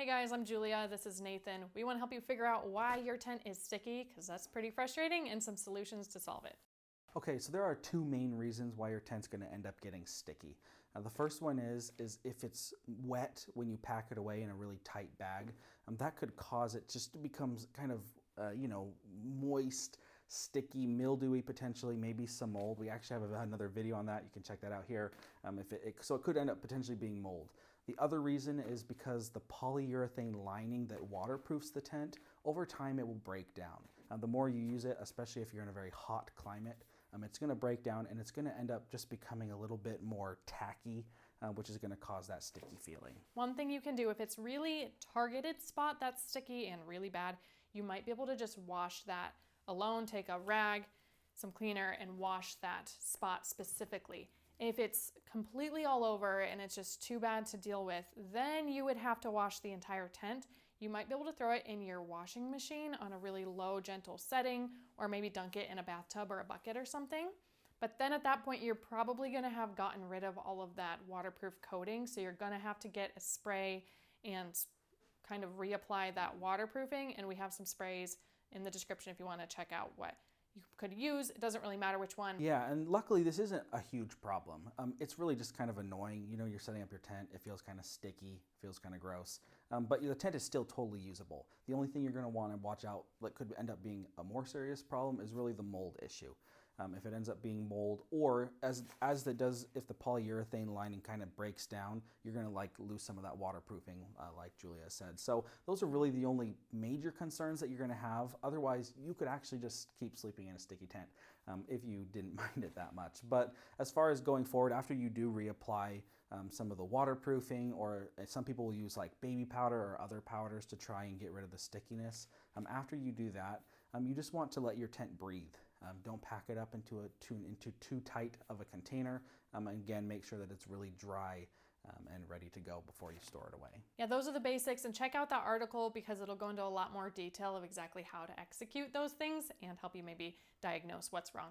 Hey guys, I'm Julia. This is Nathan. We want to help you figure out why your tent is sticky, because that's pretty frustrating, and some solutions to solve it. Okay, so there are two main reasons why your tent's going to end up getting sticky. The first one is if it's wet when you pack it away in a really tight bag, that could cause it just to become kind of moist, sticky, mildewy, potentially, maybe some mold. We actually have another video on that. You can check that out here. So it could end up potentially being mold. The other reason is because the polyurethane lining that waterproofs the tent, over time it will break down. The more you use it, especially if you're in a very hot climate, it's going to break down and it's going to end up just becoming a little bit more tacky, which is going to cause that sticky feeling. One thing you can do if it's really targeted spot that's sticky and really bad, you might be able to just wash that alone, take a rag, some cleaner, and wash that spot specifically. If it's completely all over and it's just too bad to deal with, then you would have to wash the entire tent. You might be able to throw it in your washing machine on a really low, gentle setting, or maybe dunk it in a bathtub or a bucket or something. But then at that point, you're probably gonna have gotten rid of all of that waterproof coating. So you're gonna have to get a spray and kind of reapply that waterproofing. And we have some sprays in the description if you wanna check out what you could use. It doesn't really matter which one. Yeah, and luckily this isn't a huge problem. It's really just kind of annoying. You know, you're setting up your tent, it feels kind of sticky, feels kind of gross, but the tent is still totally usable. The only thing you're gonna wanna watch out that could end up being a more serious problem is really the mold issue. If it ends up being mold, or as it does, if the polyurethane lining kind of breaks down, you're gonna lose some of that waterproofing, like Julia said. So those are really the only major concerns that you're gonna have. Otherwise, you could actually just keep sleeping in a sticky tent if you didn't mind it that much. But as far as going forward, after you do reapply some of the waterproofing, or some people will use like baby powder or other powders to try and get rid of the stickiness. After you do that, you just want to let your tent breathe. Don't pack it up into too tight of a container. Again, make sure that it's really dry and ready to go before you store it away. Yeah, those are the basics, and check out that article because it'll go into a lot more detail of exactly how to execute those things and help you maybe diagnose what's wrong.